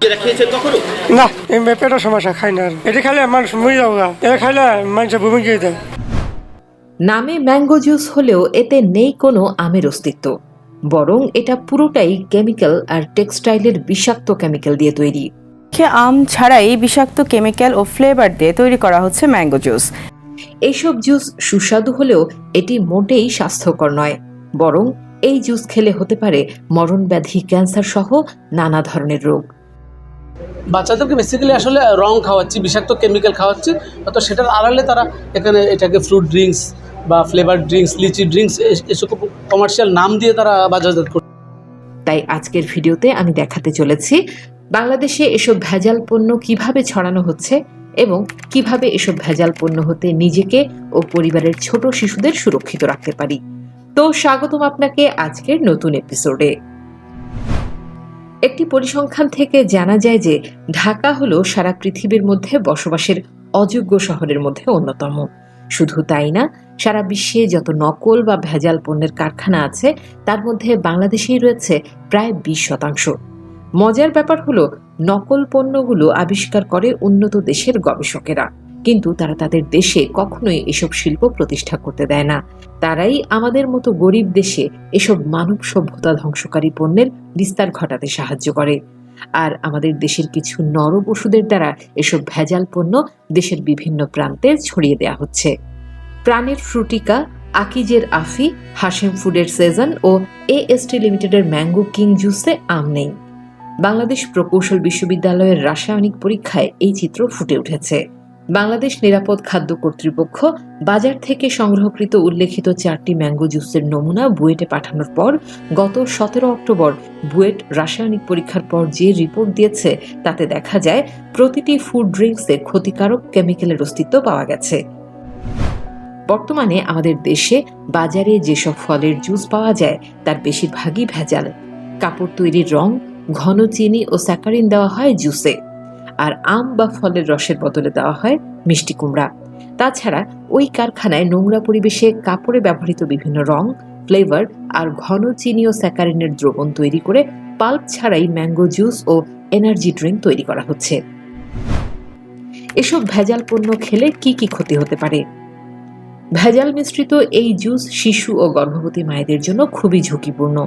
এটা খেয়েছেন কখনো? না, এই পেটের সমস্যা খাই না। এটা খাইলে মানুষ মরে যাবো, এটা খাইলে মানুষের ভূমি গিয়ে দেয়। নামে ম্যাঙ্গো জুস হলেও এতে নেই কোনো আমের অস্তিত্ব, বরং এটা পুরোটাই কেমিক্যাল আর টেক্সটাইলের বিষাক্ত কেমিক্যাল দিয়ে তৈরি। আম ছাড়াই বিষাক্ত কেমিক্যাল ও ফ্লেভার দিয়ে তৈরি করা হচ্ছে ম্যাঙ্গো জুস। এইসব জুস সুস্বাদু হলেও এটি মোটেই স্বাস্থ্যকর নয়, বরং এই জুস খেলে হতে পারে মরণ ব্যাধি, ক্যান্সার সহ নানা ধরনের রোগ। বাচ্চাদেরকে বেসিক্যালি আসলে রং খাওয়াচ্ছি, বিষাক্ত কেমিক্যাল খাওয়াচ্ছি, তো সেটার আড়ালে তারা এখানে এটাকে ফ্রুট ড্রিঙ্কস বা ফ্লেভার ড্রিঙ্কস, লিচি ড্রিঙ্কস এসব কমার্শিয়াল নাম দিয়ে তারা বাজারজাত করছে। তাই আজকের ভিডিওতে আমি দেখাতে চলেছি বাংলাদেশে এসব ভেজাল পণ্য কিভাবে ছড়ানো হচ্ছে এবং কিভাবে এসব ভেজাল পণ্য হতে নিজেকে ও পরিবারের ছোট শিশুদের সুরক্ষিত রাখতে পারি। তো স্বাগতম আপনাকে আজকের নতুন এপিসোডে। একটি পরিসংখ্যান থেকে জানা যায় যে ঢাকা হলো সারা পৃথিবীর মধ্যে বসবাসের অযোগ্য শহরের মধ্যে অন্যতম। শুধু তাই না, সারা বিশ্বে যত নকল বা ভেজাল পণ্যের কারখানা আছে তার মধ্যে বাংলাদেশেই রয়েছে প্রায় 20%। মজার ব্যাপার হলো, নকল পণ্যগুলো আবিষ্কার করে উন্নত দেশের গবেষকেরা, কিন্তু তারা তাদের দেশে কখনোই এসব শিল্প প্রতিষ্ঠা করতে দেয় না। তারাই আমাদের মতো গরিব দেশে এসব মানব সভ্যতা ধ্বংসকারী পণ্যের বিস্তার ঘটাতে সাহায্য করে। আর আমাদের দেশের কিছু নরপশুদের দ্বারা এসব ভেজাল পণ্য দেশের বিভিন্ন প্রান্তে ছড়িয়ে দেওয়া হচ্ছে। প্রাণের ফ্রুটিকা, আকিজের আফি, হাশেম ফুডের সেজন ও এএসটি লিমিটেডের ম্যাঙ্গো কিং জুসে আম নেই। বাংলাদেশ প্রকৌশল বিশ্ববিদ্যালয়ের রাসায়নিক পরীক্ষায় এই চিত্র ফুটে উঠেছে। বাংলাদেশ নিরাপদ খাদ্য কর্তৃপক্ষ বাজার থেকে সংগ্রহকৃত উল্লেখিত 4টি ম্যাঙ্গো জুসের নমুনা বুয়েটে পাঠানোর পর গত 17 অক্টোবর বুয়েট রাসায়নিক পরীক্ষার পর যে রিপোর্ট দিয়েছে তাতে দেখা যায় প্রতিটি ফুড ড্রিঙ্কসে ক্ষতিকারক কেমিক্যালের অস্তিত্ব পাওয়া গেছে। বর্তমানে আমাদের দেশে বাজারে যেসব ফলের জুস পাওয়া যায় তার বেশিরভাগই ভেজাল। কাপড় তৈরির রং, ঘন চিনি ও স্যাকারিন দেওয়া হয় জুসে, আর আম বা ফলের রসের বদলে দেওয়া হয় মিষ্টি কুমড়া। তাছাড়া ওই কারখানায় নোংরা পরিবেশে কাপড়ে ব্যবহৃত বিভিন্ন রং, ফ্লেভার আর ঘন চিনি ও স্যাকারিনের দ্রবণ তৈরি করে পাল্প ছাড়াই ম্যাঙ্গো জুস ও এনার্জি ড্রিঙ্ক তৈরি করা হচ্ছে। এসব ভেজাল পণ্য খেলে কি কি ক্ষতি হতে পারে? ভেজাল মিশ্রিত এই জুস শিশু ও গর্ভবতী মায়েদের জন্য খুবই ঝুঁকিপূর্ণ।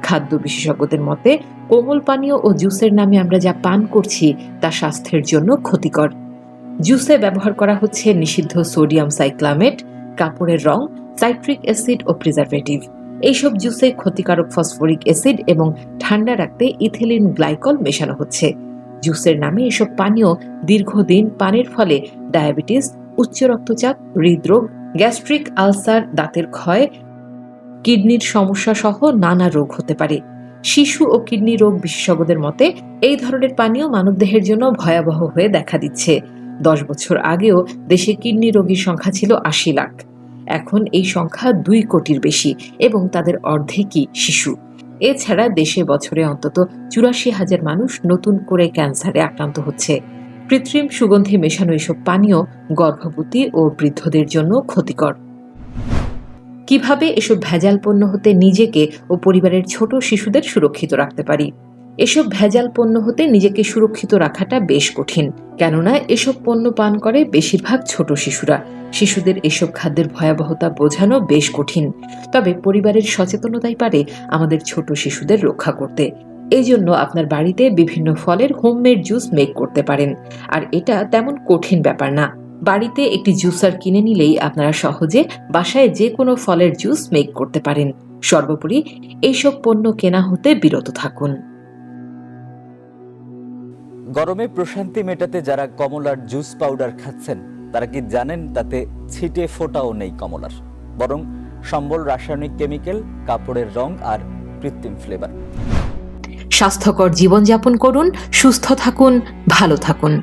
খাদ্য বিশেষজ্ঞদের মতে কোমল পানীয় ও জুসের নামে আমরা যা পান করছি তা স্বাস্থ্যের জন্য ক্ষতিকর। জুসে ব্যবহার করা হচ্ছে নিষিদ্ধ সোডিয়াম সাইক্লামেট, কাপড়ের রং, সাইট্রিক অ্যাসিড ও প্রিজারভেটিভ। এইসব জুসে ক্ষতিকারক ফসফরিক অ্যাসিড এবং ঠান্ডা রাখতে ইথিলিন গ্লাইকল মেশানো হচ্ছে। জুসের নামে এসব পানীয় দীর্ঘদিন পানের ফলে ডায়াবেটিস, উচ্চ রক্তচাপ, হৃদরোগ, গ্যাস্ট্রিক আলসার, দাঁতের ক্ষয়, কিডনির সমস্যা সহ নানা রোগ হতে পারে। শিশু ও কিডনি রোগ বিশেষজ্ঞদের মতে এই ধরনের পানীয় মানবদেহের জন্য ভয়াবহ হয়ে দেখা দিচ্ছে। 10 বছর আগেও দেশে কিডনি রোগীর সংখ্যা ছিল 80 লাখ। এখন এই সংখ্যা 2 কোটির বেশি এবং তাদের অর্ধেকই শিশু। এছাড়া দেশে বছরে অন্তত 84,000 মানুষ নতুন করে ক্যান্সারে আক্রান্ত হচ্ছে। কৃত্রিম সুগন্ধি মেশানো এসব পানীয় গর্ভবতী ও বৃদ্ধদের জন্য ক্ষতিকর। কিভাবে এসব ভেজাল পণ্য হতে নিজেকে ও পরিবারের ছোট শিশুদের সুরক্ষিত রাখতে পারি? এসব ভেজাল পণ্য হতে নিজেকে সুরক্ষিত রাখাটা বেশ কঠিন, কেননা এসব পণ্য পান করে বেশিরভাগ ছোট শিশুরা। শিশুদের এসব খাদ্যের ভয়াবহতা বোঝানো বেশ কঠিন, তবে পরিবারের সচেতনতাই পারে আমাদের ছোট শিশুদের রক্ষা করতে। এই জন্য আপনার বাড়িতে বিভিন্ন ফলের হোমমেড জুস মেক করতে পারেন, আর এটা তেমন কঠিন ব্যাপার না। বাড়িতে একটি জুসার কিনে নিলেই আপনারা সহজে বাসায় যে কোনো ফলের জুস মেক করতে পারেন। সর্বোপরি এইসব পণ্য কেনা হতে বিরত থাকুন। গরমে প্রশান্তি মেটাতে যারা কমলার জুস পাউডার খাচ্ছেন তারা কি জানেন তাতে ছিটে ফোঁটাও নেই কমলার, বরং সম্বল রাসায়নিক কেমিক্যাল, কাপড়ের রং আর কৃত্রিম ফ্লেভার। স্বাস্থ্যকর জীবনযাপন করুন, সুস্থ থাকুন, ভালো থাকুন।